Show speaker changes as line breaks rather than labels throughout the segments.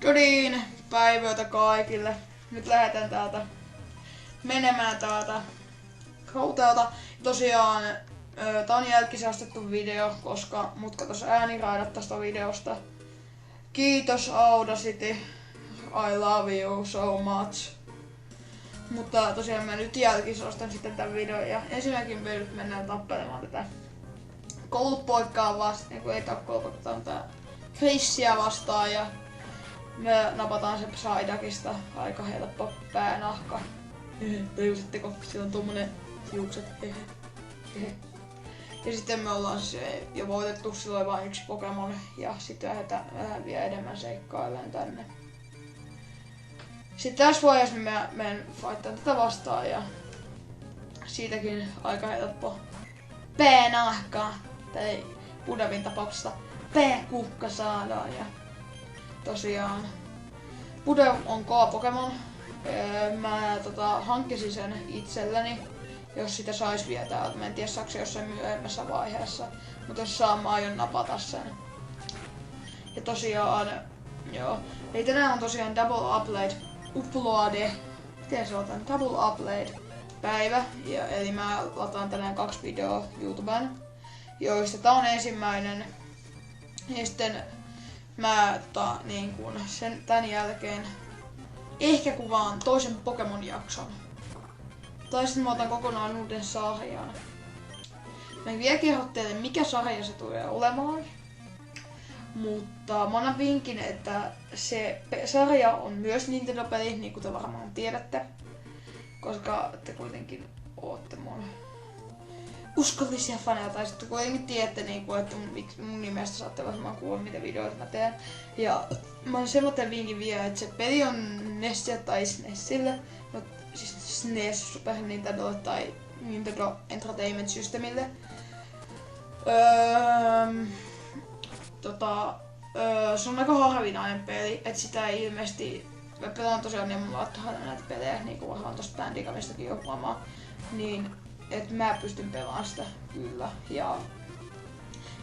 Noniin, päivää kaikille. Nyt lähdetään täältä menemään täältä Routeelta. Tosiaan tää on jälkisastettu video, koska mut katos ääniraidat tästä videosta. Kiitos Audacity. I love you so much. Mutta tosiaan mä nyt jälkisastan sitten tän videon ja ensinnäkin me nyt mennään tappelemaan tätä koulutpoikkaa vastaan, kun ei tää koulutpoikkaa, on tää Chrissiä vastaan ja me napataan se Psyduckista, aika helppo päänahka. Tajusitteko? Sillä on tommonen hiukset. Ja sitten me ollaan jo voitettu silloin vain yksi Pokemon ja sitten lähdetään vielä enemmän seikkailemaan tänne. Sitten tässä vaiheessa mä menen fightaan tätä vastaan ja siitäkin aika helppo päänahka tai Budavin tapauksessa pääkukka saadaan ja tosiaan Budev on kova Pokemon. Mä hankkisin sen itselleni, jos sitä sais vielä täältä. Mä en tiedä saako se jossain myöhemmässä vaiheessa, mutta jos saa, mä aion napata sen. Ja tosiaan, joo. Eli tänään on tosiaan miten se on tän? Double Upload päivä. Ja, eli mä lataan tänään 2 videoa YouTubeen, joista tää on ensimmäinen. Ja sitten mä sen tän jälkeen ehkä kuvaan toisen Pokemon jakson. Tai sitten mä otan kokonaan uuden sarjan. Mä en vielä kerro teille mikä sarja se tulee olemaan. Mutta mä annan vinkin, että se sarja on myös Nintendo-peli, niin kuin te varmaan tiedätte. Koska te kuitenkin ootte mun uskollisia faneja, tai sitten kuitenkin tiedätte, että mun nimestä saatte varmaan kuulla mitä videoita mä teen. Ja mä oon semmoinen vinkin vielä, että se peli on NESille tai SNESille, siis SNES Super Nintendolle tai Nintendo Entertainment Systemille. Se on aika harvinainen peli, että sitä ei ilmeisesti. Mä pelaan tosiaan emulaattorilla näitä pelejä, niin kuin varmaan tosta Bandicamistakin jo huomaa, niin että mä pystyn pelaamaan sitä kyllä. Ja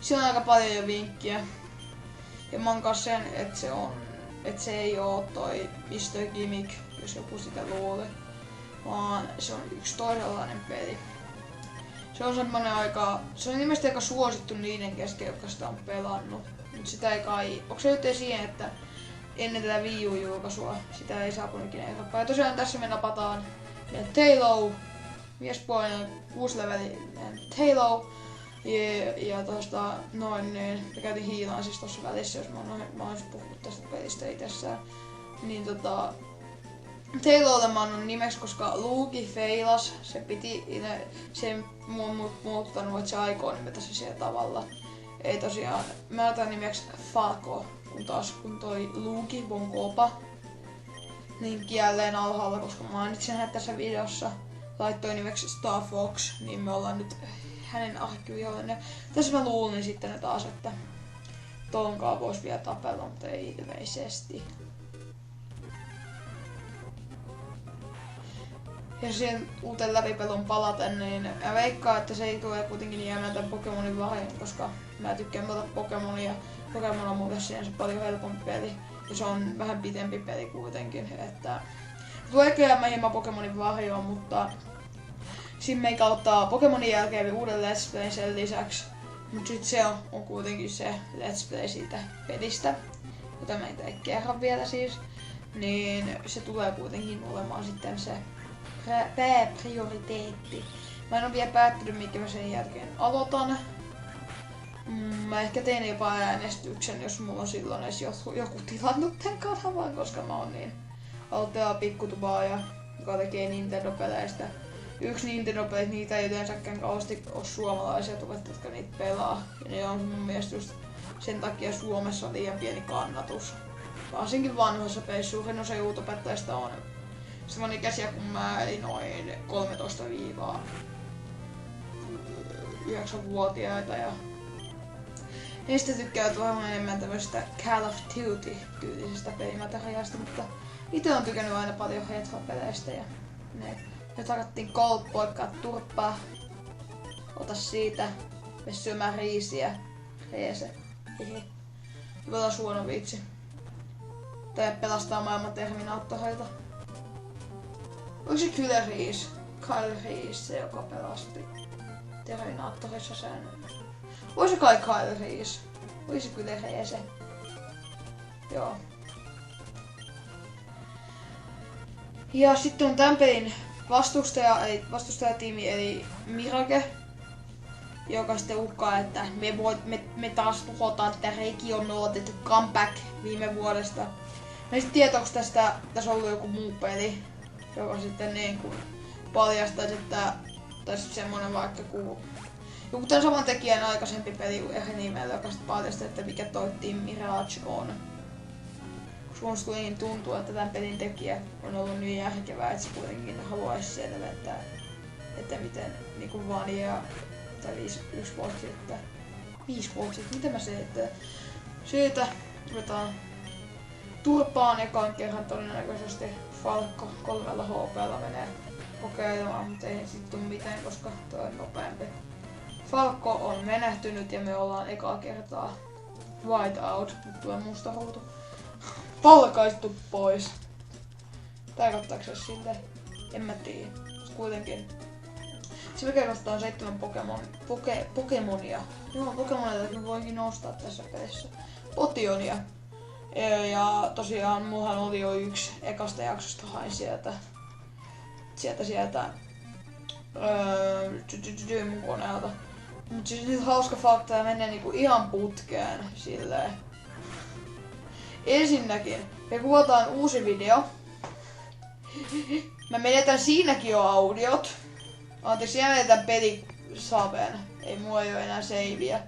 siinä on aika paljon jo vinkkiä. Ja mä oon kanssa sen, että se ei oo toi Mr. Gimmick, jos joku sitä luuli, vaan se on yksi toisenlainen peli. Se on ilmeisesti aika suosittu niiden kesken, jotka sitä on pelannut. Mut sitä ei kai. Onko se nyt siihen, että ennen tätä Wii U-julkaisua sitä ei saapunut ikinä eteenpäin. Ja tosiaan tässä me napataan Taillow, miespuolinen 6-levelinen Taillow. Ja tosta noin niin, me käytiin hiilaan siis tossa välissä, jos mä oon puhunut tästä pelistä itsessään. Niin Taillowlle mä annan nimeksi, koska Luigi feilas, se muuttanut, että se aikoo nimetä se siellä tavalla. Ei tosiaan, mä otan nimeksi Falco, kun toi Luigi Bonkopa linkki jälleen alhaalla, koska mä mainitsin hänet tässä videossa. Laittoi nimeksi Star Fox, niin me ollaan nyt hänen arkivihollinen. Tässä mä luulin sitten taas, että tonkaan vois vielä tapella, mutta ei ilmeisesti. Ja siihen uuteen läpipelun palaten, niin mä veikkaan, että se ei tule kuitenkin jäämään tämän Pokemonin vaheen, koska mä tykkään pelata Pokemonia. Pokemon on mulle sinänsä paljon helpompi peli ja se on vähän pitempi peli kuitenkin, että tulee jäämään hieman Pokemonin vahjoon, mutta siinä meikä ottaa Pokemonin jälkeen uuden Let's Play sen lisäksi. Mut sit se on kuitenkin se Let's Play siitä pelistä, jota meitä ei kerran vielä siis. Niin se tulee kuitenkin olemaan sitten se pääprioriteetti. Mä en oo vielä päättänyt mikä mä sen jälkeen aloitan. Mä ehkä tein jopa äänestyksen, jos mulla on silloin edes joku tilannut tän kanavan, koska mä oon niin altea pikkutubaa, joka tekee Nintendo-peleistä. Yksi Nintendo-pelit, niitä ei yleensäkään kauheasti oo suomalaisia tubettajia, jotka niitä pelaa. Ja ne on mun mielestä just sen takia Suomessa liian pieni kannatus. Varsinkin vanhoissa peissä suurin osa YouTubettajista on semmonen ikäisiä kuin mä, eli noin 13-9-vuotiaita ja niistä tykkää vähän enemmän tämmöstä Call of Duty-tyylisestä pelimateriaalista, mutta itse on tykännyt aina paljon retro-peleistä ja nyt hakattiin koulutpoikkaa turppaa. Ota siitä, me syömään riisiä. Reese. Vielä huono vitsi. Tai pelastaa maailman Terminaattoreita. Oliko se Kyle Reese? Kyle Reese, se joka pelasti Terminaattorissa sen. Ois se kai Kyle Reese? Ois se Kyle Reese? Joo. Ja sitten on tämän pelin vastustajatiimi eli Mirage, joka sitten uhkaa, että me taas tuhotaan tätä Regionated Comeback viime vuodesta. No sitten tietoksi tässä on ollut joku muu peli, joka sitten niin kuin paljastaisi, että tai semmonen vaikka joku tämän saman tekijän aikaisempi peli eri nimellä, joka sitten paljastaa, että mikä toi Team Mirage on. Musta kuitenkin tuntuu, että tämän pelin tekijä on ollut niin järkevää, että se kuitenkin haluaisi selventää, että miten niinku Vania tai 5 vuotta sitten, mitä mä siitä ruvetaan turpaan ekan kerran todennäköisesti Falco 3 HP:lla menee kokeilemaan, mutta ei sit tuu mitään, koska toi on nopeampi. Falco on menehtynyt ja me ollaan ekaa kertaa white out, nyt tulee musta ruutu. Palkaistu pois. Tai katsotaanko se silleen? En mä tiedä. Kuitenkin. Se mikä on 7 Pokemonia. Joo, Pokemonia me voinkin nostaa tässä pelissä. Potionia. Ja tosiaan mullahan oli jo yksi ekasta jaksosta, hain sieltä mun koneelta. Mut siis nyt hauska fakta ja menee niinku ihan putkeen silleen. Ensinnäkin, me kuvataan uusi video. Mä menetän siinäkin jo audiot. Anteeksi, mä menetän pelisaven. Ei mulla ei oo enää seiviä.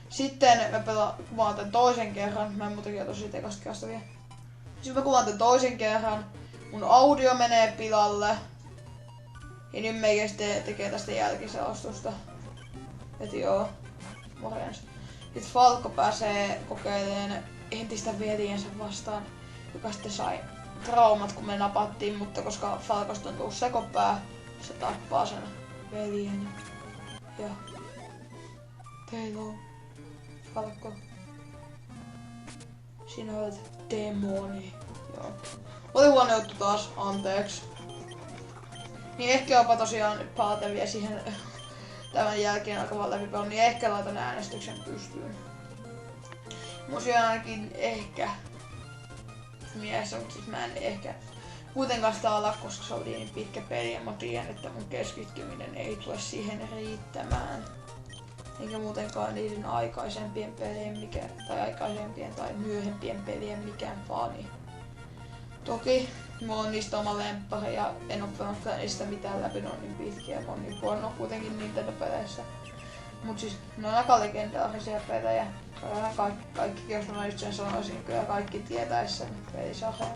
Sitten mä kuvaan tän toisen kerran. Mä en muutenkin oo tosi tekasta kerrasta vielä. Sitten mä kuvaan tän toisen kerran. Mun audio menee pilalle. Ja nyt meikä sitten tekee tästä jälkiselostusta. Et joo. Morjens. Sitten Falco pääsee kokeilemaan entistä veljensä vastaan, joka sitten sai traumat kun me napattiin, mutta koska Falcosta on tullut sekopää, se tappaa sen veljen. Ja teillä on Falco. Sinä olet demoni. Joo. Oli huono juttu taas, anteeksi. Niin ehkä jopa tosiaan palata vielä siihen tämän jälkeen alkavan läpipelun, niin ehkä laitan äänestyksen pystyyn. Musiaan ainakin ehkä mielessä, mutta siis mä en ehkä kuitenkaan sitä ala, koska se oli niin pitkä peli ja mä tiedän, että mun keskittyminen ei tule siihen riittämään. Eikä muutenkaan niiden aikaisempien pelien tai myöhempien pelien mikään fani. Toki mulla on niistä oma lemppari ja en oo pelannut niistä mitään läpi, ne on niin pitkiä ja on niin huono kuitenkin Nintendo-peleissä. Mut siis ne on aika legendaarisia pelejä. Kaikki, jos mä just sen sanoisin, kyllä kaikki tietäis sen pelisarjan.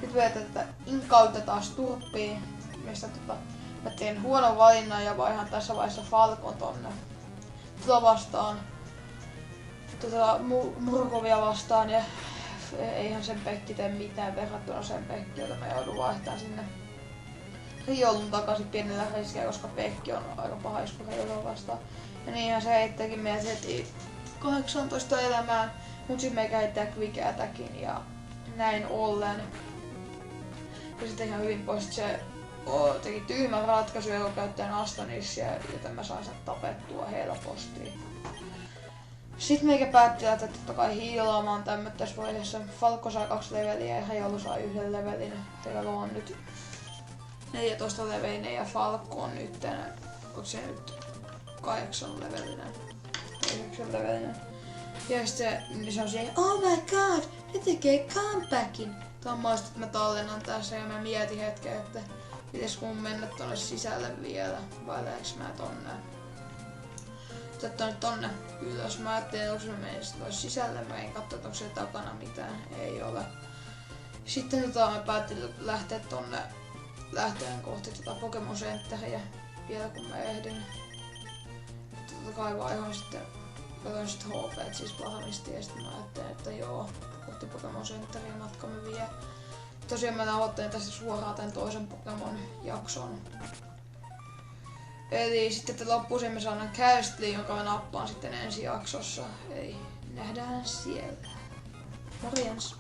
Nyt vedetään tätä Inkautta taas turppiin, mistä mä teen huonon valinnan ja vaihan tässä vaiheessa Falcon tonne vastaan. Murkovia vastaan ja eihän sen Pekki tee mitään verrattuna sen Pekki, jota mä joudun vaihtamaan sinne Riolun takaisin pienellä riskillä, koska Pekki on aika paha isku Riolua vastaan. Ja niinhän se heittääkin meidät heti 18 elämään, mut sit meikä heittää Quick Attackin ja näin ollen. Ja sitten ihan hyvin pois se teki tyhmän ratkaisu, joka käyttäen Astonissia, joten mä sain sen tapettua helposti. Sitten meikä päätti lähteä totta kai hiilaamaan tässä vaiheessa. Falco sai 2 leveliä ja Riolu sai 1 levelin. Riolu on nyt 14 levelinen ja Falco on nyt, onko se nyt 8 levelinen? 9 levelinen. Ja sitten se on siihen, oh my god, ne tekee comebackin. Tammasta, että mä tallennan tässä ja mä mietin hetken, että pitäisikö mun mennä tonne sisälle vielä vai lähdekö mä tonne. Nyt tonne ylös. Mä ajattelin, että mä menen sisälle, mä en katso, onko se takana mitään. Ei ole. Sitten mä päätin lähteä kohti Pokemon Centeriä vielä kun mä ehdin. Totta kai vaihoin sitten HP siis pahamisti ja sitten mä ajattelin, että joo, kohti Pokemon Centeriä matkamme vie. Tosiaan mä nauhoittelin tästä suoraan tän toisen Pokemon jakson. Eli sitten loppuun me saadaan Castly, jonka mä nappaan sitten ensi jaksossa. Eli nähdään siellä. Morjens!